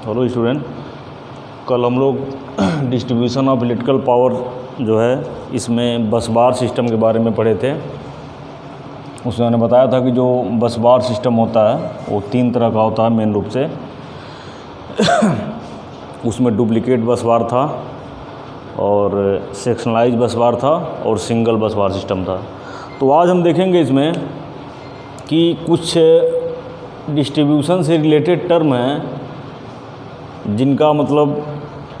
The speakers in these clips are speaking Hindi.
हेलो स्टूडेंट, कल हम लोग डिस्ट्रीब्यूशन ऑफ इलेक्ट्रिकल पावर जो है इसमें बस बार सिस्टम के बारे में पढ़े थे। उसमें मैंने बताया था कि जो बस बार सिस्टम होता है वो 3 तरह का होता है मेन रूप से। उसमें डुप्लीकेट बस बार था और सेक्शनलाइज बस बार था और सिंगल बस बार सिस्टम था। तो आज हम देखेंगे इसमें कि कुछ डिस्ट्रीब्यूशन से रिलेटेड टर्म हैं जिनका मतलब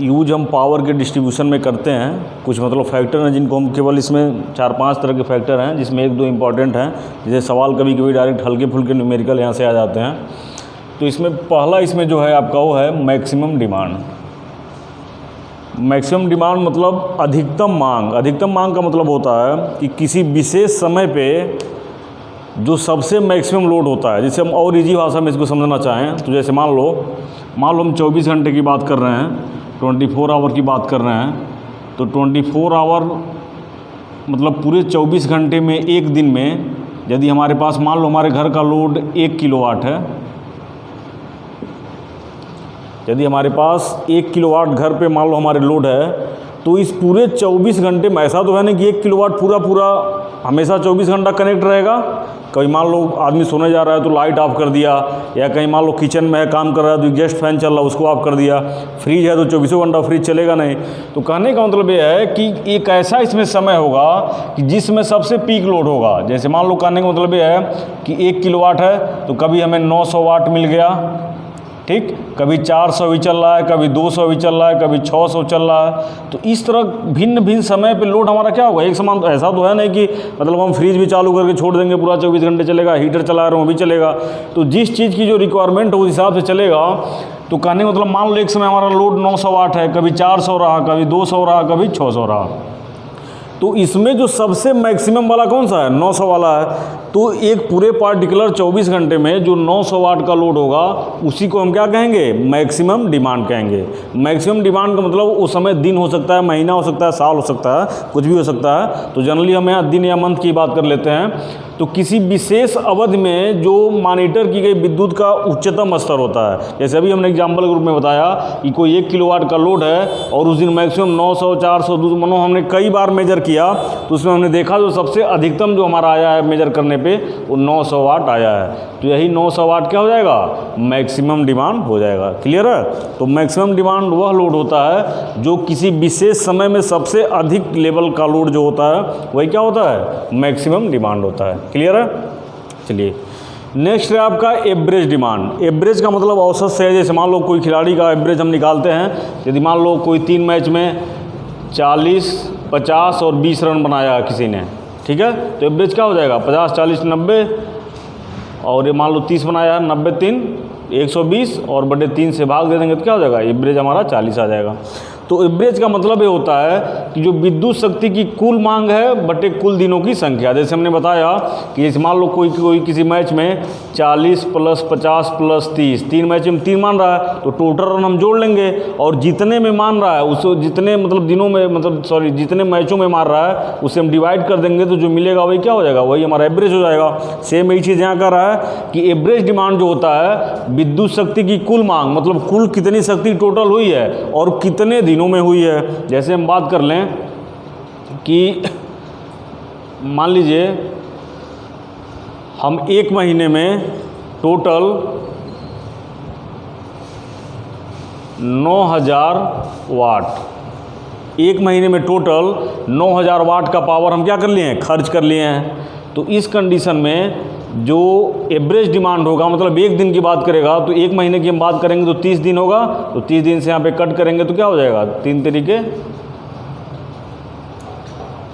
यूज हम पावर के डिस्ट्रीब्यूशन में करते हैं। कुछ मतलब फैक्टर हैं जिनको हम केवल इसमें 4-5 तरह के फैक्टर हैं जिसमें 1-2 इम्पॉर्टेंट हैं, जैसे सवाल कभी कभी डायरेक्ट हल्के फुल्के न्यूमेरिकल यहाँ से आ जाते हैं। तो इसमें पहला इसमें जो है आपका वो है मैक्सिमम डिमांड। मैक्सिमम डिमांड मतलब अधिकतम मांग। अधिकतम मांग का मतलब होता है कि किसी विशेष समय पे जो सबसे मैक्सिमम लोड होता है। जैसे हम और इजी भाषा में इसको समझना चाहें तो जैसे मान लो हम 24 घंटे की बात कर रहे हैं, 24 आवर की बात कर रहे हैं, तो 24 आवर मतलब पूरे 24 घंटे में एक दिन में यदि हमारे पास मान लो हमारे घर का लोड 1 किलोवाट है, यदि हमारे पास 1 किलोवाट घर पे मान लो हमारे लोड है, तो इस पूरे 24 घंटे में ऐसा तो है नहीं कि 1 किलोवाट पूरा हमेशा 24 घंटा कनेक्ट रहेगा। कभी मान लो आदमी सोने जा रहा है तो लाइट ऑफ कर दिया, या कहीं मान लो किचन में है काम कर रहा है तो एग्जॉस्ट फैन चल रहा है उसको ऑफ कर दिया, फ्रिज है तो 24 घंटा फ्रिज चलेगा नहीं। तो कहने का मतलब ये है कि एक ऐसा इसमें समय होगा कि जिसमें सबसे पीक लोड होगा। जैसे मान लो कहने का मतलब ये है कि 1 किलोवाट है तो कभी हमें 900 वाट मिल गया, ठीक, कभी 400 भी चल रहा है, कभी 200 भी चल रहा है, कभी 600 चल रहा है। तो इस तरह भिन्न भिन्न समय पे लोड हमारा क्या होगा, एक समान। ऐसा तो है नहीं कि मतलब हम फ्रिज भी चालू करके छोड़ देंगे पूरा 24 घंटे चलेगा, हीटर चला रहे हो भी चलेगा। तो जिस चीज़ की जो रिक्वायरमेंट हो उस हिसाब से चलेगा। तो कहने का मतलब मान लो एक समय हमारा लोड 900 वाट है, कभी 400 रहा, कभी 200 रहा, कभी 600 रहा। तो इसमें जो सबसे मैक्सिमम वाला कौन सा है, 900 वाला है। तो एक पूरे पार्टिकुलर 24 घंटे में जो 900 वाट का लोड होगा उसी को हम क्या कहेंगे, मैक्सिमम डिमांड कहेंगे। मैक्सिमम डिमांड का मतलब उस समय दिन हो सकता है, महीना हो सकता है, साल हो सकता है, कुछ भी हो सकता है। तो जनरली हम यहाँ दिन या मंथ की बात कर लेते हैं। तो किसी विशेष अवधि में जो मॉनिटर की गई विद्युत का उच्चतम स्तर होता है। जैसे अभी हमने एग्जाम्पल के रूप में बताया कि कोई 1 किलोवाट का लोड है और उस दिन मैक्सिमम 900, 400, 200 मनो हमने कई बार मेजर किया, तो उसमें हमने देखा जो सबसे अधिकतम जो हमारा आया है मेजर करने पे वो 900 वाट आया है। तो यही 900 वाट क्या हो जाएगा, मैक्सिमम डिमांड हो जाएगा। क्लियर है। तो मैक्सिमम डिमांड वह लोड होता है जो किसी विशेष समय में सबसे अधिक लेवल का लोड जो होता है वही क्या होता है, मैक्सिमम डिमांड होता है। क्लियर है। चलिए नेक्स्ट है आपका एवरेज डिमांड। एवरेज का मतलब औसत से है। जैसे मान लो कोई खिलाड़ी का एवरेज हम निकालते हैं, यदि मान लो कोई 3 मैच में 40, 50 और 20 रन बनाया किसी ने, ठीक है, तो एवरेज क्या हो जाएगा, 50, 40, 90, और ये मान लो 30 बनाया है, 90, 3, 120 और बटे 3 से भाग दे देंगे तो क्या हो जाएगा, एवरेज हमारा 40 आ जाएगा। तो एवरेज का मतलब ये होता है कि जो विद्युत शक्ति की कुल मांग है बटे कुल दिनों की संख्या। जैसे हमने बताया कि जैसे मान लो कोई किसी मैच में 40 + 50 + 30, 3 मैच में 3 मान रहा है तो टोटल रन हम जोड़ लेंगे, और जितने में मान रहा है उसको जितने मतलब दिनों में मतलब सॉरी जितने मैचों में मार रहा है उसे हम डिवाइड कर देंगे, तो जो मिलेगा वही क्या हो जाएगा, वही हमारा एवरेज हो जाएगा। सेम यही चीज़ यहाँ कर रहा है कि एवरेज डिमांड जो होता है विद्युत शक्ति की कुल मांग मतलब कुल कितनी शक्ति टोटल हुई है और कितने दिनों में हुई है। जैसे हम बात कर लें कि मान लीजिए हम 1 महीने में टोटल 9000 वाट, 1 महीने में टोटल 9000 वाट का पावर हम क्या कर लिए हैं, खर्च कर लिए हैं। तो इस कंडीशन में जो एवरेज डिमांड होगा मतलब एक दिन की बात करेगा तो 1 महीने की हम बात करेंगे तो 30 दिन होगा, तो 30 दिन से यहाँ पे कट करेंगे तो क्या हो जाएगा, 3 तरीके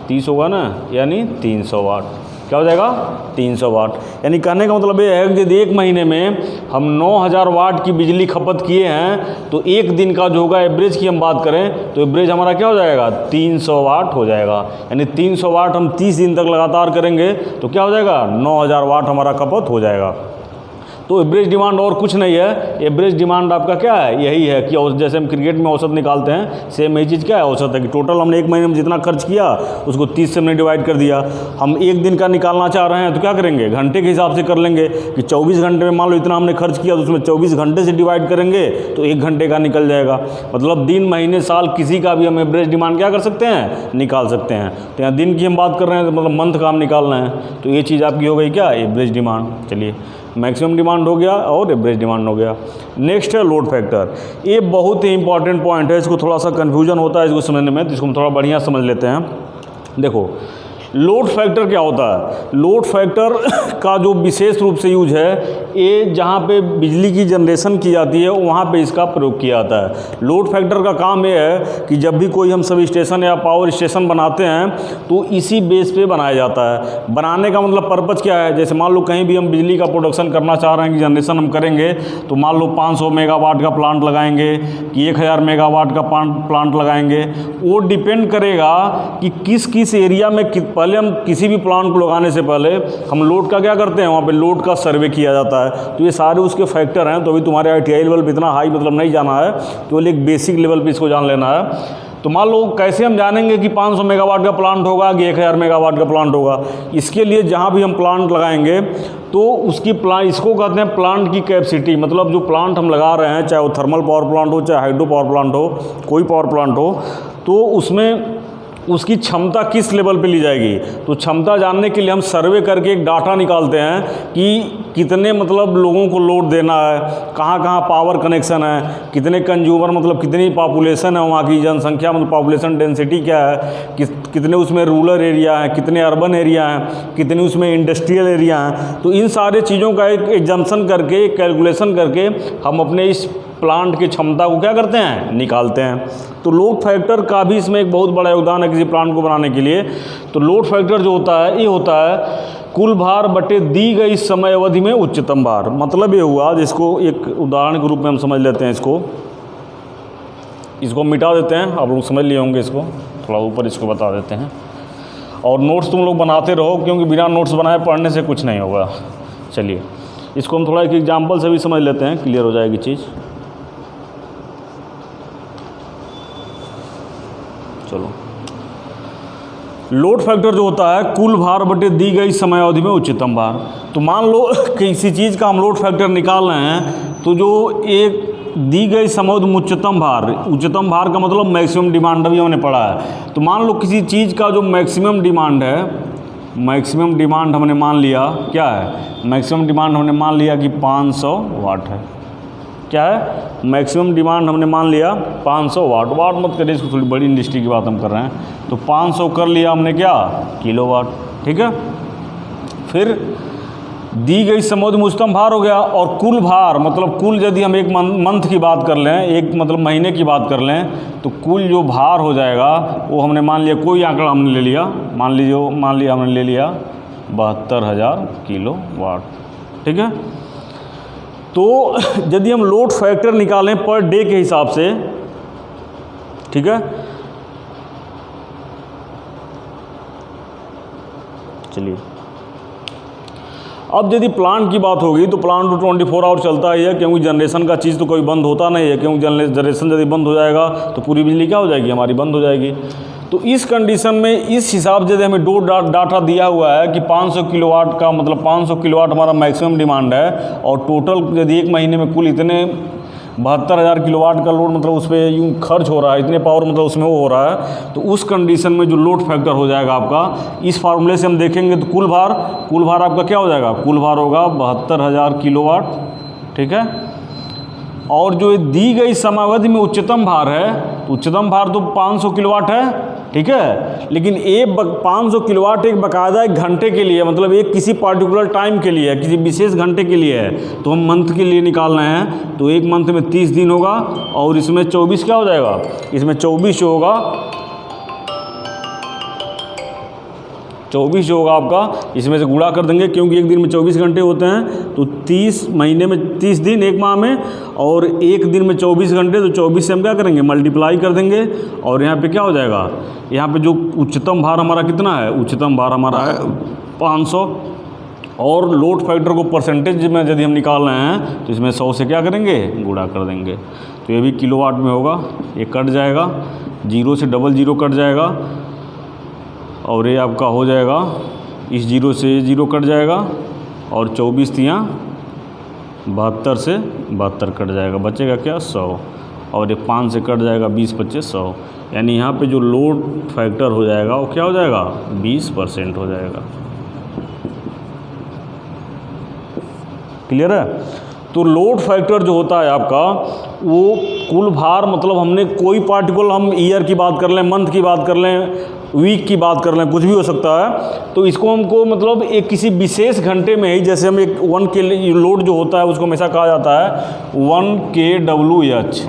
30 होगा ना, यानी 300 वाट। क्या हो जाएगा, 300 वाट। यानी कहने का मतलब ये है कि यदि 1 महीने में हम 9000 वाट की बिजली खपत किए हैं तो एक दिन का जो होगा एवरेज की हम बात करें तो एवरेज हमारा क्या हो जाएगा, 300 वाट हो जाएगा। यानी 300 वाट हम 30 दिन तक लगातार करेंगे तो क्या हो जाएगा, 9000 वाट हमारा खपत हो जाएगा। तो एवरेज डिमांड और कुछ नहीं है, एवरेज डिमांड आपका क्या है, यही है कि जैसे हम क्रिकेट में औसत निकालते हैं, सेम यही चीज़ क्या है, औसत है कि टोटल हमने एक महीने में जितना खर्च किया उसको 30 से हमने डिवाइड कर दिया। हम एक दिन का निकालना चाह रहे हैं तो क्या करेंगे, घंटे के हिसाब से कर लेंगे कि 24 घंटे में मान लो इतना हमने खर्च किया तो उसमें 24 घंटे से डिवाइड करेंगे तो 1 घंटे का निकल जाएगा। मतलब दिन, महीने, साल किसी का भी हम एवरेज डिमांड क्या कर सकते हैं, निकाल सकते हैं। तो यहाँ दिन की हम बात कर रहे हैं तो मतलब मंथ का हम निकालना है, तो ये चीज़ आपकी हो गई क्या, एवरेज डिमांड। चलिए, मैक्सिमम डिमांड हो गया और एवरेज डिमांड हो गया। नेक्स्ट है लोड फैक्टर। ये बहुत ही इंपॉर्टेंट पॉइंट है, इसको थोड़ा सा कन्फ्यूजन होता है इसको समझने में, तो इसको हम थोड़ा बढ़िया समझ लेते हैं। देखो, लोड फैक्टर क्या होता है, लोड फैक्टर का जो विशेष रूप से यूज है, ये जहाँ पे बिजली की जनरेशन की जाती है वहाँ पे इसका प्रयोग किया जाता है। लोड फैक्टर का काम ये है कि जब भी कोई हम सब स्टेशन या पावर स्टेशन बनाते हैं तो इसी बेस पे बनाया जाता है। बनाने का मतलब पर्पज़ क्या है, जैसे मान लो कहीं भी हम बिजली का प्रोडक्शन करना चाह रहे हैं कि जनरेशन हम करेंगे, तो मान लो 500 मेगावाट का प्लांट लगाएंगे कि 1000 मेगावाट का प्लांट लगाएंगे, वो डिपेंड करेगा कि किस किस एरिया में पहले हम किसी भी प्लांट को लगाने से पहले हम लोड का क्या करते हैं, वहाँ पे लोड का सर्वे किया जाता है। तो ये सारे उसके फैक्टर हैं। तो अभी तुम्हारे ITI लेवल पे इतना हाई मतलब नहीं जाना है, केवल एक बेसिक लेवल पे इसको जान लेना है। तो मान लो कैसे हम जानेंगे कि 500 मेगावाट का प्लांट होगा कि 1000 मेगावाट का प्लांट होगा। इसके लिए जहाँ भी हम प्लांट लगाएंगे तो उसकी इसको कहते हैं प्लांट की कैपेसिटी। मतलब जो प्लांट हम लगा रहे हैं, चाहे वो थर्मल पावर प्लांट हो, चाहे हाइड्रो पावर प्लांट हो, कोई पावर प्लांट हो, तो उसमें उसकी क्षमता किस लेवल पे ली जाएगी। तो क्षमता जानने के लिए हम सर्वे करके एक डाटा निकालते हैं कि कितने मतलब लोगों को लोड देना है, कहाँ कहाँ पावर कनेक्शन है, कितने कंज्यूमर मतलब कितनी पॉपुलेशन है, वहाँ की जनसंख्या मतलब पॉपुलेशन डेंसिटी क्या है, कितने उसमें रूरल एरिया है, कितने अर्बन एरिया हैं, कितने उसमें इंडस्ट्रियल एरिया हैं। तो इन सारे चीज़ों का एक एग्जम्पशन करके, एक कैलकुलेशन करके हम अपने इस प्लांट की क्षमता को क्या करते हैं, निकालते हैं। तो लोड फैक्टर का भी इसमें एक बहुत बड़ा योगदान है किसी प्लांट को बनाने के लिए। तो लोड फैक्टर जो होता है, ये होता है कुल भार बटे दी गई समय अवधि में उच्चतम भार। मतलब ये हुआ, जिसको एक उदाहरण के रूप में हम समझ लेते हैं, इसको मिटा देते हैं, आप लोग समझ लिए होंगे, इसको थोड़ा ऊपर इसको बता देते हैं। और नोट्स तुम लोग बनाते रहो, क्योंकि बिना नोट्स बनाए पढ़ने से कुछ नहीं होगा। चलिए, इसको हम थोड़ा एक एग्जाम्पल से भी समझ लेते हैं, क्लियर हो जाएगी चीज़। चलो, लोड फैक्टर जो होता है कुल भार बटे दी गई समय अवधि में उच्चतम भार। तो मान लो किसी चीज़ का हम लोड फैक्टर निकाल रहे हैं, तो जो एक दी गई समय अवधि में उच्चतम भार का मतलब मैक्सिमम डिमांड अभी हमने पढ़ा है। तो मान लो किसी चीज़ का जो मैक्सिमम डिमांड है, मैक्सिमम डिमांड हमने मान लिया क्या है, मैक्सिमम डिमांड हमने मान लिया कि 500 वाट है। क्या है, मैक्सिमम डिमांड हमने मान लिया 500 वाट। वाट मत करिए, इसको थोड़ी बड़ी इंडस्ट्री की बात हम कर रहे हैं। तो 500 कर लिया हमने क्या, किलोवाट, ठीक है। फिर दी गई समय में उच्चतम भार हो गया, और कुल भार मतलब कुल, यदि हम एक मंथ की बात कर लें, एक मतलब महीने की बात कर लें, तो कुल जो भार हो जाएगा वो हमने मान लिया, कोई आंकड़ा हमने ले लिया, मान लिया हमने ले लिया 72,000 किलोवाट, ठीक है। तो यदि हम लोड फैक्टर निकालें पर डे के हिसाब से, ठीक है, चलिए, अब यदि प्लांट की बात होगी तो प्लांट तो 24 आवर चलता ही है, क्योंकि जनरेशन का चीज़ तो कोई बंद होता नहीं है, क्योंकि जनरेशन यदि बंद हो जाएगा तो पूरी बिजली क्या हो जाएगी, हमारी बंद हो जाएगी। तो इस कंडीशन में इस हिसाब से हमें दो डाटा दिया हुआ है कि 500 किलोवाट का मतलब 500 किलोवाट हमारा मैक्सिमम डिमांड है, और टोटल यदि एक महीने में कुल इतने 72,000 किलोवाट का लोड मतलब उस पर यूँ खर्च हो रहा है, इतने पावर मतलब उसमें वो हो रहा है। तो उस कंडीशन में जो लोड फैक्टर हो जाएगा आपका, इस फार्मूले से हम देखेंगे तो कुल भार आपका क्या हो जाएगा, कुल भार होगा 72,000 किलोवाट, ठीक है। और जो दी गई समयावधि में उच्चतम भार है, तो उच्चतम भार तो 500 किलोवाट है, ठीक है। लेकिन 500 किलोवाट एक बाकायदा एक घंटे के लिए, मतलब एक किसी पार्टिकुलर टाइम के लिए है, किसी विशेष घंटे के लिए है। तो हम मंथ के लिए निकाल रहे हैं, तो एक मंथ में 30 दिन होगा, और इसमें 24 क्या हो जाएगा, इसमें 24 जो होगा 24 जो होगा आपका, इसमें से गुणा कर देंगे, क्योंकि एक दिन में 24 घंटे होते हैं। तो 30 महीने में 30 दिन, एक माह में, और एक दिन में 24 घंटे, तो 24 से हम क्या करेंगे, मल्टीप्लाई कर देंगे। और यहाँ पे क्या हो जाएगा, यहाँ पे जो उच्चतम भार हमारा कितना है, उच्चतम भार हमारा है 500, और लोड फैक्टर को परसेंटेज में यदि हम निकाल रहे हैं तो इसमें 100 से क्या करेंगे, गुणा कर देंगे। तो ये भी किलोवाट में होगा, ये कट जाएगा, 0 से 00 कट जाएगा, और ये आपका हो जाएगा, इस 0 से 0 कट जाएगा, और 24 तियाँ 72 से 72 कट जाएगा, बचेगा क्या, 100, और ये 5 से कट जाएगा, 20 25 100, यानी यहाँ पे जो लोड फैक्टर हो जाएगा वो क्या हो जाएगा, 20% हो जाएगा। क्लियर है। तो लोड फैक्टर जो होता है आपका, वो कुल भार, मतलब हमने कोई पार्टिकुलर, हम ईयर की बात कर लें, मंथ की बात कर लें, वीक की बात कर लें, कुछ भी हो सकता है, तो इसको हमको मतलब एक किसी विशेष घंटे में ही, जैसे हम एक 1 के लोड जो होता है उसको हमेशा कहा जाता है 1 kWh,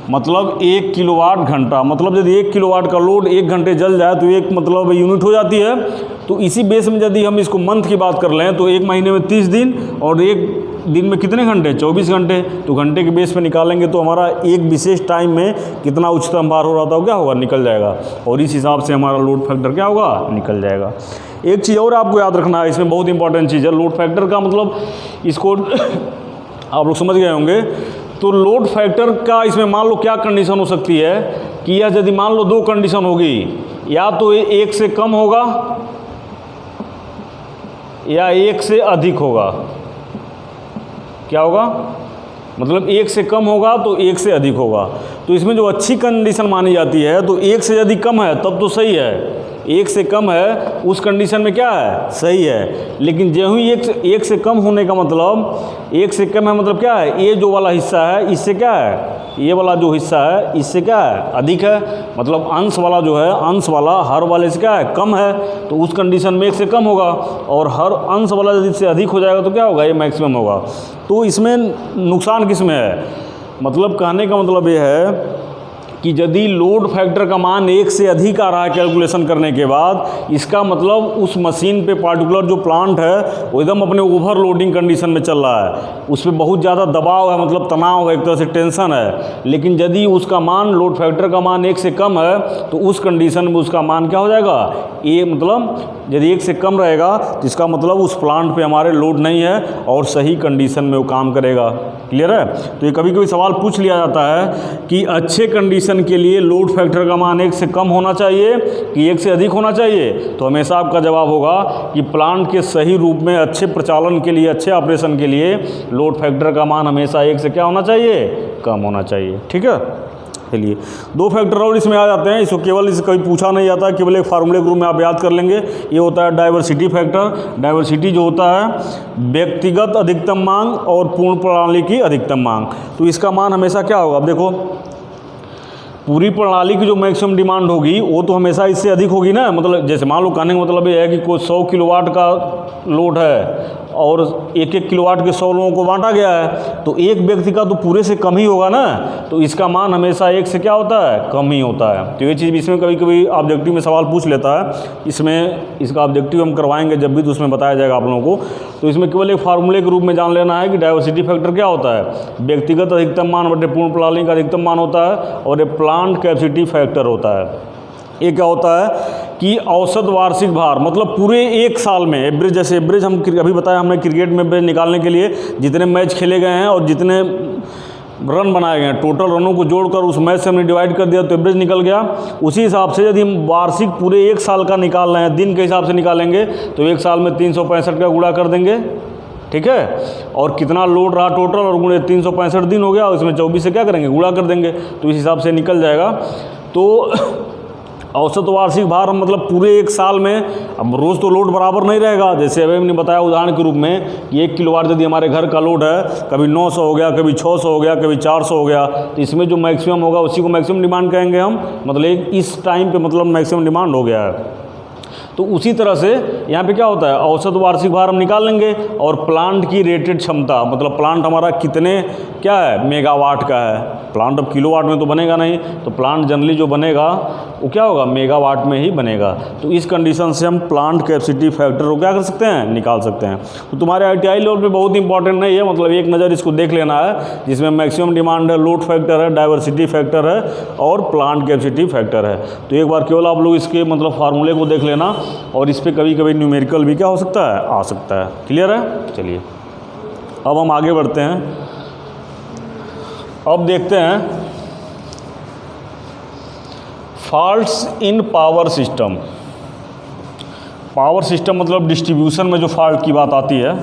मतलब 1 किलोवाट घंटा। मतलब यदि 1 किलोवाट का लोड 1 घंटे जल जाए तो एक मतलब यूनिट हो जाती है। तो इसी बेस में यदि हम इसको मंथ की बात कर लें तो एक महीने में 30 दिन, और एक दिन में कितने घंटे, 24 घंटे। तो घंटे के बेस पे निकालेंगे तो हमारा एक विशेष टाइम में कितना उच्चतम भार हो रहा था, क्या होगा, निकल जाएगा, और इस हिसाब से हमारा लोड फैक्टर क्या होगा, निकल जाएगा। एक चीज़ और आपको याद रखना है, इसमें बहुत इंपॉर्टेंट चीज़ है लोड फैक्टर का, मतलब इसको आप लोग समझ गए होंगे। तो लोड फैक्टर का इसमें मान लो क्या कंडीशन हो सकती है कि यह यदि मान लो 2 कंडीशन होगी, या तो 1 से कम होगा या 1 से अधिक होगा। क्या होगा, मतलब 1 से कम होगा तो 1 से अधिक होगा। तो इसमें जो अच्छी कंडीशन मानी जाती है, तो 1 से यदि कम है तब तो सही है, 1 से कम है उस कंडीशन में क्या है, सही है। लेकिन जो ही 1 से कम होने का मतलब, 1 से कम है मतलब क्या है, ये जो वाला हिस्सा है इससे क्या है, ये वाला जो हिस्सा है इससे क्या है, अधिक है। मतलब अंश वाला जो है, अंश वाला हर वाले से क्या है, कम है, तो उस कंडीशन में 1 से कम होगा, और हर अंश वाला यदि से अधिक हो जाएगा तो क्या होगा, ये मैक्सिमम होगा। तो इसमें नुकसान किस में है, मतलब कहने का मतलब ये है कि यदि लोड फैक्टर का मान 1 से अधिक आ रहा है कैलकुलेशन करने के बाद, इसका मतलब उस मशीन पे पार्टिकुलर जो प्लांट है वो एकदम अपने ओवरलोडिंग कंडीशन में चल रहा है, उस पर बहुत ज़्यादा दबाव है, मतलब तनाव है, एक तरह से टेंशन है। लेकिन यदि उसका मान, लोड फैक्टर का मान 1 से कम है, तो उस कंडीशन में उसका मान क्या हो जाएगा, ये मतलब यदि 1 से कम रहेगा तो इसका मतलब उस प्लांट पे हमारे लोड नहीं है और सही कंडीशन में वो काम करेगा। क्लियर है। तो ये कभी कभी सवाल पूछ लिया जाता है कि अच्छे कंडीशन के लिए लोड फैक्टर का मान 1 से कम होना चाहिए कि 1 से अधिक होना चाहिए, तो हमेशा आपका जवाब होगा कि प्लांट के सही रूप में, अच्छे प्रचालन के लिए, अच्छे ऑपरेशन के लिए लोड फैक्टर का मान हमेशा 1 से क्या होना चाहिए, कम होना चाहिए। ठीक है। चलिए 2 फैक्टर और इसमें आ जाते हैं, इसको केवल इसे कभी पूछा नहीं जाता, केवल एक फार्मूले के रूप में आप याद कर लेंगे। ये होता है डाइवर्सिटी फैक्टर। डाइवर्सिटी जो होता है व्यक्तिगत अधिकतम मांग और पूर्ण प्रणाली की अधिकतम मांग। तो इसका मान हमेशा क्या होगा, अब देखो पूरी प्रणाली की जो मैक्सिमम डिमांड होगी वो तो हमेशा इससे अधिक होगी ना। मतलब जैसे मान लो, कहने का मतलब ये है कि कोई 100 किलोवाट का लोड है और 1-1 किलोवाट के 100 लोगों को बांटा गया है, तो एक व्यक्ति का तो पूरे से कम ही होगा ना, तो इसका मान हमेशा 1 से क्या होता है, कम ही होता है। तो ये चीज़ इसमें कभी कभी ऑब्जेक्टिव में सवाल पूछ लेता है, इसमें इसका ऑब्जेक्टिव हम करवाएंगे जब भी, तो उसमें बताया जाएगा आप लोगों को। तो इसमें केवल एक फार्मूले के रूप में जान लेना है कि डाइवर्सिटी फैक्टर क्या होता है, व्यक्तिगत अधिकतम मान बटे पूर्ण प्रणाली का अधिकतम मान होता है, और ये प्लांट कैपेसिटी फैक्टर होता है। ये क्या होता है कि औसत वार्षिक भार, मतलब पूरे एक साल में एवरेज, जैसे एवरेज हम अभी बताया हमने क्रिकेट में एवरेज निकालने के लिए जितने मैच खेले गए हैं और जितने रन बनाए गए हैं, टोटल रनों को जोड़कर उस मैच से हमने डिवाइड कर दिया तो एवरेज निकल गया। उसी हिसाब से यदि हम वार्षिक पूरे एक साल का निकाल रहे हैं, दिन के हिसाब से निकालेंगे, तो एक साल में 365 का गुणा कर देंगे। ठीक है। और कितना लोड रहा टोटल, और गुणे 365 दिन हो गया, उसमें 24 से क्या करेंगे, गुणा कर देंगे, तो इस हिसाब से निकल जाएगा। तो औसत वार्षिक भार मतलब पूरे एक साल में, अब रोज़ तो लोड बराबर नहीं रहेगा, जैसे अभी हमने बताया उदाहरण के रूप में कि 1 किलोवाट यदि हमारे घर का लोड है, कभी 900 हो गया, कभी 600 हो गया, कभी 400 हो गया, तो इसमें जो मैक्सिमम होगा उसी को मैक्सिमम डिमांड कहेंगे हम, मतलब इस टाइम पे मतलब मैक्सिमम डिमांड हो गया है। तो उसी तरह से यहाँ पे क्या होता है, औसत वार्षिक भार हम निकाल लेंगे, और प्लांट की रेटेड क्षमता, मतलब प्लांट हमारा कितने क्या है, मेगावाट का है। प्लांट अब किलोवाट में तो बनेगा नहीं, तो प्लांट जनरली जो बनेगा वो क्या होगा, मेगावाट में ही बनेगा। तो इस कंडीशन से हम प्लांट कैपेसिटी फैक्टर को क्या कर सकते हैं, निकाल सकते हैं। तो तुम्हारे ITI लेवल पे बहुत इंपॉर्टेंट नहीं है, मतलब एक नज़र इसको देख लेना है, जिसमें मैक्सिमम डिमांड है, लोड फैक्टर है, डाइवर्सिटी फैक्टर है और प्लांट कैपेसिटी फैक्टर है। तो एक बार केवल आप लोग इसके मतलब फार्मूले को देख लेना, और इस पर कभी कभी न्यूमेरिकल भी क्या हो सकता है, आ सकता है। क्लियर है? चलिए अब हम आगे बढ़ते हैं। अब देखते हैं फॉल्ट्स इन पावर सिस्टम। पावर सिस्टम मतलब डिस्ट्रीब्यूशन में जो फॉल्ट की बात आती है,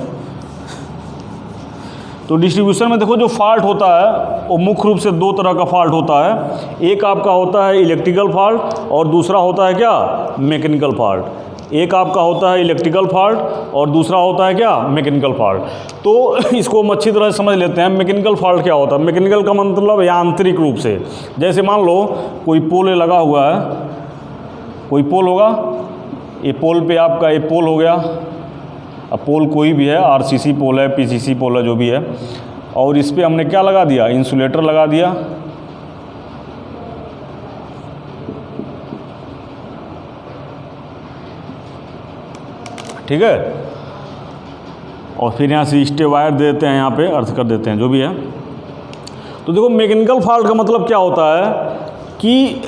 तो डिस्ट्रीब्यूशन में देखो जो फॉल्ट होता है वो मुख्य रूप से दो तरह का फॉल्ट होता है। एक आपका होता है इलेक्ट्रिकल फॉल्ट और दूसरा होता है क्या, मैकेनिकल फॉल्ट। एक आपका होता है इलेक्ट्रिकल फॉल्ट और दूसरा होता है क्या, मैकेनिकल फॉल्ट। तो इसको हम अच्छी तरह से समझ लेते हैं। मैकेनिकल फॉल्ट क्या होता है? मैकेनिकल का मतलब यांत्रिक रूप से, जैसे मान लो कोई पोल लगा हुआ है, कोई पोल होगा, ये पोल पे आपका ये पोल हो गया। अब पोल कोई भी है, RCC पोल है, PCC पोल है, जो भी है, और इस पर हमने क्या लगा दिया, इंसुलेटर लगा दिया। ठीक है, और फिर यहाँ से स्टे वायर दे देते हैं, यहाँ पे अर्थ कर देते हैं, जो भी है। तो देखो मैकेनिकल फॉल्ट का मतलब क्या होता है कि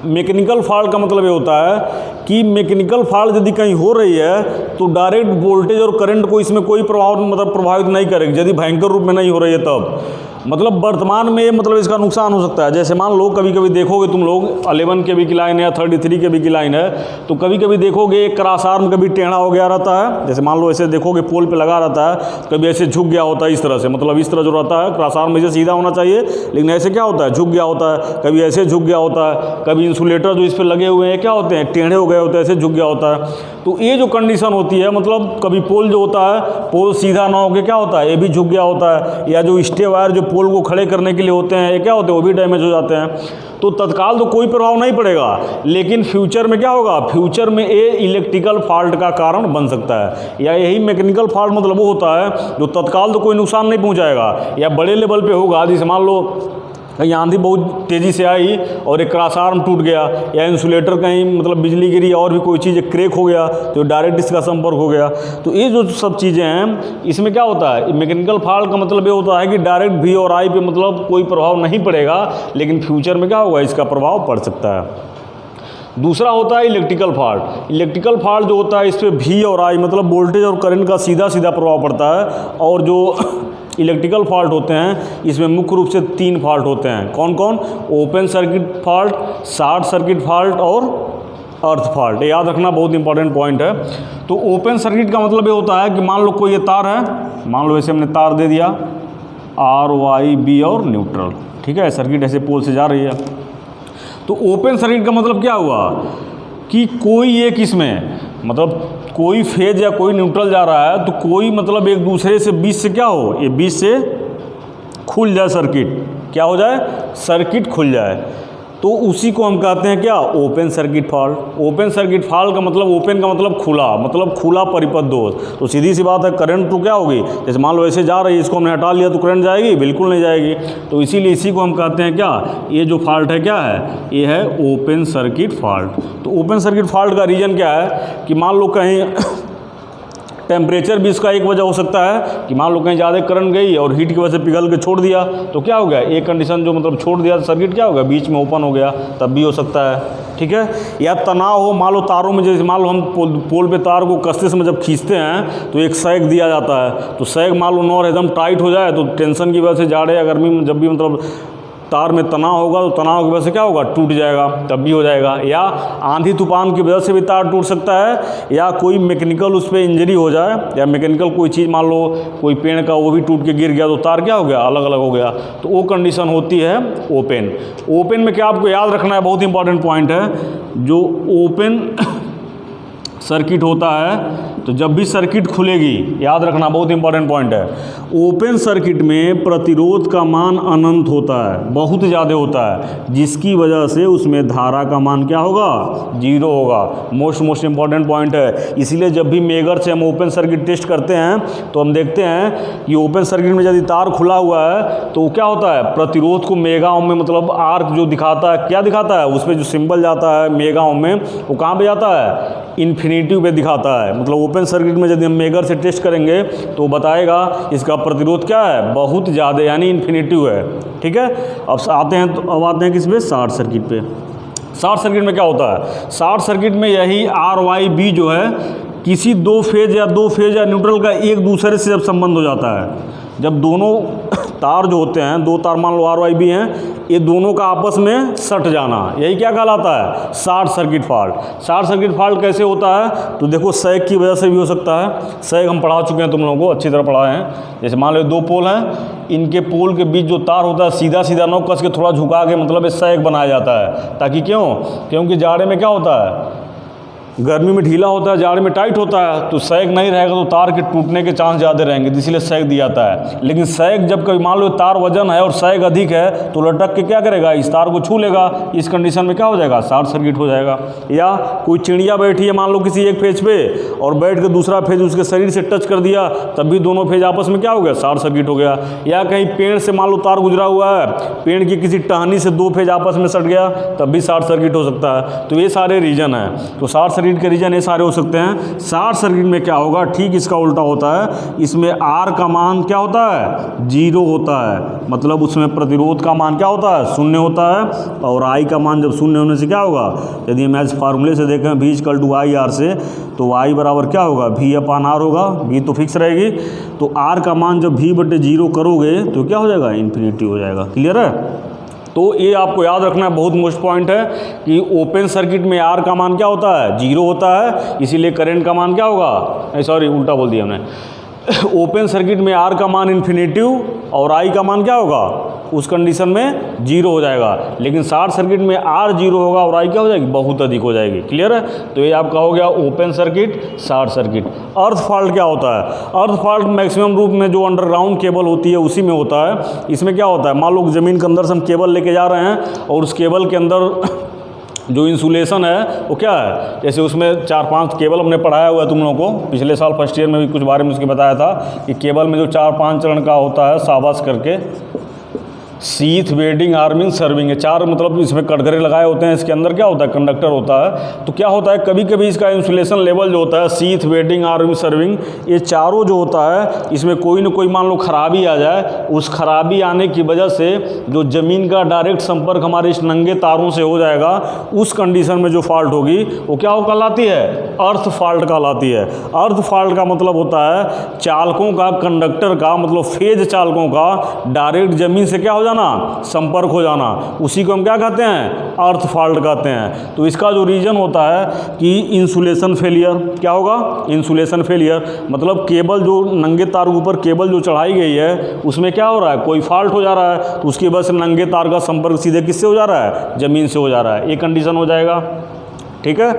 मैकेनिकल फॉल्ट का मतलब ये होता है कि मैकेनिकल फॉल्ट यदि कहीं हो रही है तो डायरेक्ट वोल्टेज और करंट को इसमें कोई प्रभावित नहीं करेगी, यदि भयंकर रूप में नहीं हो रही है तब। मतलब वर्तमान में मतलब इसका नुकसान हो सकता है। जैसे मान लो कभी कभी देखोगे तुम लोग 11 kV की लाइन है या 33 kV की लाइन है, तो कभी कभी देखोगे एक क्रॉस आर्म कभी टेढ़ा हो गया रहता है। जैसे मान लो ऐसे देखोगे पोल पे लगा रहता है, कभी ऐसे झुक गया होता है इस तरह से, मतलब इस तरह जो रहता है क्रॉस आर्म ऐसे सीधा होना चाहिए, लेकिन ऐसे क्या होता है, झुक गया होता है। कभी ऐसे झुक गया होता है, कभी इंसुलेटर जो इस पर लगे हुए हैं क्या होते हैं, टेढ़े हो गए होते हैं, ऐसे झुक गया होता है। तो ये जो कंडीशन होती है, मतलब कभी पोल जो होता है, पोल सीधा ना होकर क्या होता है, ये भी झुक गया होता है, या जो स्टे वायर जो पोल को खड़े करने के लिए होते हैं, ये क्या होते हैं, वो भी डैमेज हो जाते हैं। तो तत्काल तो कोई प्रभाव नहीं पड़ेगा, लेकिन फ्यूचर में क्या होगा, फ्यूचर में ये इलेक्ट्रिकल फॉल्ट का कारण बन सकता है। या यही मैकेनिकल फॉल्ट मतलब वो होता है जो तत्काल तो कोई नुकसान नहीं पहुंचाएगा, या बड़े लेवल पे होगा। जैसे मान लो कहीं आंधी बहुत तेज़ी से आई और एक क्रॉस आर्म टूट गया, या इंसुलेटर कहीं मतलब बिजली गिरी और भी कोई चीज़ क्रेक हो गया, तो डायरेक्ट इसका संपर्क हो गया। तो ये जो सब चीज़ें हैं, इसमें क्या होता है, मैकेनिकल फॉल्ट का मतलब ये होता है कि डायरेक्ट V और I पे मतलब कोई प्रभाव नहीं पड़ेगा, लेकिन फ्यूचर में क्या होगा, इसका प्रभाव पड़ सकता है। दूसरा होता है इलेक्ट्रिकल फॉल्ट। इलेक्ट्रिकल फॉल्ट जो होता है, इस पर V और I मतलब वोल्टेज और करंट का सीधा सीधा प्रभाव पड़ता है। और जो इलेक्ट्रिकल फॉल्ट होते हैं, इसमें मुख्य रूप से 3 फॉल्ट होते हैं। कौन कौन? Open circuit fault, short circuit fault और अर्थ फॉल्ट। ये याद रखना, बहुत इंपॉर्टेंट पॉइंट है। तो ओपन सर्किट का मतलब ये होता है कि मान लो कोई ये तार है, मान लो ऐसे हमने तार दे दिया R, Y, B और न्यूट्रल, ठीक है, सर्किट ऐसे पोल से जा रही है। तो ओपन सर्किट का मतलब क्या हुआ कि कोई एक इसमें मतलब कोई फेज या कोई न्यूट्रल जा रहा है, तो कोई मतलब एक दूसरे से बीच से क्या हो, ये बीच से खुल जाए, सर्किट क्या हो जाए, सर्किट खुल जाए, तो उसी को हम कहते हैं क्या, open circuit fault. Open circuit fault का मतलब, ओपन का मतलब खुला परिपथ दोष। तो सीधी सी बात है, करंट तो क्या होगी, जैसे मान लो ऐसे जा रही है, इसको हमने हटा लिया तो करंट जाएगी, बिल्कुल नहीं जाएगी। तो इसीलिए इसी को हम कहते हैं क्या, ये जो फॉल्ट है क्या है, ये है ओपन सर्किट फॉल्ट। तो ओपन सर्किट फॉल्ट का रीज़न क्या है कि मान लो कहीं टेम्परेचर भी इसका एक वजह हो सकता है कि मान लो कहीं ज़्यादा करंट गई और हीट की वजह से पिघल के छोड़ दिया, तो क्या हो गया, एक कंडीशन जो मतलब छोड़ दिया, सर्किट क्या हो गया, बीच में ओपन हो गया, तब भी हो सकता है। ठीक है, या तनाव हो, मान लो तारों में, जैसे मान लो हम पोल पे तार को कस्ते से जब खींचते हैं तो एक सैग दिया जाता है, तो सैग मान लो नॉर एकदम टाइट हो जाए तो टेंशन की वजह से जाड़े या गर्मी में जब भी मतलब तार में तनाव होगा तो तनाव की वजह से क्या होगा, टूट जाएगा, तब भी हो जाएगा। या आंधी तूफान की वजह से भी तार टूट सकता है, या कोई मैकेनिकल उस पर इंजरी हो जाए, या मैकेनिकल कोई चीज़ मान लो कोई पेड़ का वो भी टूट के गिर गया तो तार क्या हो गया, अलग अलग हो गया, तो वो कंडीशन होती है ओपन। ओपन में क्या आपको याद रखना है, बहुत इंपॉर्टेंट पॉइंट है, जो ओपन सर्किट होता है, तो जब भी सर्किट खुलेगी, याद रखना बहुत इंपॉर्टेंट पॉइंट है, ओपन सर्किट में प्रतिरोध का मान अनंत होता है, बहुत ज़्यादा होता है, जिसकी वजह से उसमें धारा का मान क्या होगा, 0 होगा। मोस्ट इंपॉर्टेंट पॉइंट है। इसीलिए जब भी मेगर से हम ओपन सर्किट टेस्ट करते हैं तो हम देखते हैं कि ओपन सर्किट में यदि तार खुला हुआ है तो क्या होता है, प्रतिरोध को मेगा ओम में, मतलब आर्क जो दिखाता है, क्या दिखाता है, उस पर जो सिंबल जाता है मेगा ओम में, वो कहाँ पे जाता है, इन्फिनिटी पे दिखाता है। मतलब ओपन सर्किट में यदि हम मेगर से टेस्ट करेंगे तो बताएगा इसका प्रतिरोध क्या है, बहुत ज़्यादा, यानी इन्फिनिटी है। ठीक है, अब आते हैं किस पे, शॉर्ट सर्किट पे। शॉर्ट सर्किट में क्या होता है, शॉर्ट सर्किट में यही RYB जो है, किसी दो फेज या न्यूट्रल का एक दूसरे से जब संबंध हो जाता है, जब दोनों तार जो होते हैं, दो तार मान लो RYB हैं, ये दोनों का आपस में सट जाना, यही क्या कहलाता है, short circuit fault. Short circuit fault कैसे होता है, तो देखो सैग की वजह से भी हो सकता है। सैग हम पढ़ा चुके हैं, तुम लोगों को अच्छी तरह पढ़ाए हैं। जैसे मान लो दो पोल हैं, इनके पोल के बीच जो तार होता है सीधा नोक कस के थोड़ा झुका के, मतलब सैग बनाया जाता है, ताकि क्योंकि जाड़े में क्या होता है, गर्मी में ढीला होता है, जाड़े में टाइट होता है, तो सैग नहीं रहेगा तो तार के टूटने के चांस ज़्यादा रहेंगे, इसलिए सैग दिया जाता है। लेकिन सैग जब कभी मान लो तार वजन है और सैग अधिक है तो लटक के क्या करेगा, इस तार को छू लेगा, इस कंडीशन में क्या हो जाएगा, शॉर्ट सर्किट हो जाएगा। या कोई चिड़िया बैठी है मान लो किसी एक फेज पे, और बैठ के दूसरा फेज उसके शरीर से टच कर दिया, तब भी दोनों फेज आपस में क्या हो गया, शॉर्ट सर्किट हो गया। या कहीं पेड़ से मान लो तार गुजरा हुआ है, पेड़ की किसी टहनी से दो फेज आपस में सट गया, तब भी शॉर्ट सर्किट हो सकता है। तो ये सारे रीजन हैं, तो शॉर्ट सर्किट के रीजन ये सारे हो सकते हैं। शॉर्ट सर्किट में क्या होगा, ठीक इसका उल्टा होता है, इसमें R का मान क्या होता है, 0 होता है, मतलब उसमें प्रतिरोध का मान क्या होता है, 0 होता है। और I का मान जब 0 होने से क्या होगा, यदि हम इस फार्मूले से देखें V = IR से, तो I बराबर क्या होगा, V/R होगा, V तो फिक्स रहेगी, तो R का मान जब V/0 करोगे तो क्या हो जाएगा, इन्फिनिटी हो जाएगा। क्लियर है। तो ये आपको याद रखना है, बहुत मोस्ट पॉइंट है कि ओपन सर्किट में R का मान क्या होता है, 0 होता है, इसीलिए करंट का मान क्या होगा, सॉरी उल्टा बोल दिया हमने। ओपन सर्किट में R का मान इन्फिनिटिव और I का मान क्या होगा, उस कंडीशन में 0 हो जाएगा। लेकिन शॉर्ट सर्किट में R 0 होगा और I क्या हो जाएगी, बहुत अधिक हो जाएगी। क्लियर है। तो ये आपका हो गया ओपन सर्किट, शॉर्ट सर्किट। अर्थ फॉल्ट क्या होता है, अर्थ फॉल्ट मैक्सिमम रूप में जो अंडरग्राउंड केबल होती है उसी में होता है। इसमें क्या होता है, मान लो ज़मीन के अंदर से हम केबल लेके जा रहे हैं और उस केबल के अंदर जो इंसुलेशन है वो क्या है, जैसे उसमें 4-5 केबल हमने पढ़ाया हुआ है तुम लोगों को, पिछले साल फर्स्ट ईयर में भी कुछ बारे में उसके बताया था कि केबल में जो 4-5 चरण का होता है, शाबाश करके, सीथ, वेडिंग, आर्मिंग, सर्विंग है, 4 मतलब इसमें कटघरे लगाए होते हैं। इसके अंदर क्या होता है, कंडक्टर होता है। तो क्या होता है, कभी कभी इसका इंसुलेशन लेवल जो होता है, सीथ, वेडिंग, आर्मिंग, सर्विंग, ये चारों जो होता है, इसमें कोई ना कोई मान लो खराबी आ जाए, उस खराबी आने की वजह से जो ज़मीन का डायरेक्ट संपर्क हमारे इस नंगे तारों से हो जाएगा, उस कंडीशन में जो फॉल्ट होगी वो क्या हो कहलाती है, अर्थ फॉल्ट कहलाती है। अर्थ फॉल्ट का मतलब होता है चालकों का, कंडक्टर का, मतलब फेज चालकों का डायरेक्ट ज़मीन से क्या हो जाना, संपर्क हो जाना, उसी को हम क्या कहते हैं, अर्थ फॉल्ट कहते हैं। तो इसका जो रीजन होता है कि इंसुलेशन फेलियर, क्या होगा, इंसुलेशन फेलियर, मतलब केबल जो नंगे तार के ऊपर केबल जो चढ़ाई गई है उसमें क्या हो रहा है, कोई फॉल्ट हो जा रहा है, तो उसकी वजह से नंगे तार का संपर्क सीधे किससे हो जा रहा है, ज़मीन से हो जा रहा है। ये कंडीशन हो जाएगा। ठीक है।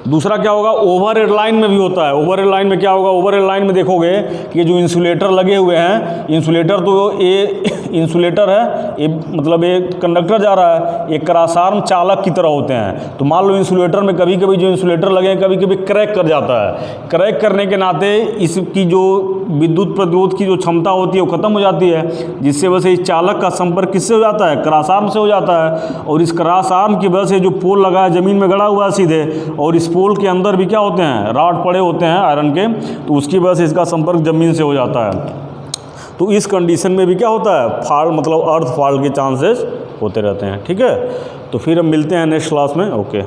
दूसरा क्या होगा, ओवर हेड लाइन में भी होता है। ओवर हेड लाइन में क्या होगा, ओवर हेड लाइन में देखोगे कि ये जो इंसुलेटर लगे हुए हैं, इंसुलेटर तो ये इंसुलेटर है, ये मतलब ये कंडक्टर जा रहा है, एक क्रॉसआर्म चालक की तरह होते हैं। तो मान लो इंसुलेटर में कभी कभी जो इंसुलेटर लगे हैं कभी कभी क्रैक कर जाता है। क्रैक करने के नाते इसकी जो विद्युत प्रतिरोध की जो क्षमता होती है वो ख़त्म हो जाती है, जिससे वजह से इस चालक का संपर्क किससे हो जाता है, क्रॉसआर्म से हो जाता है। और इस क्रॉसआर्म की वजह से जो पोल लगा है ज़मीन में गड़ा हुआ है सीधे, और इस पोल के अंदर भी क्या होते हैं, रॉड पड़े होते हैं आयरन के, तो उसकी वजह से इसका संपर्क ज़मीन से हो जाता है। तो इस कंडीशन में भी क्या होता है, फॉल्ट, मतलब अर्थ फॉल्ट के चांसेस होते रहते हैं। ठीक है। तो फिर हम मिलते हैं नेक्स्ट क्लास में। ओके।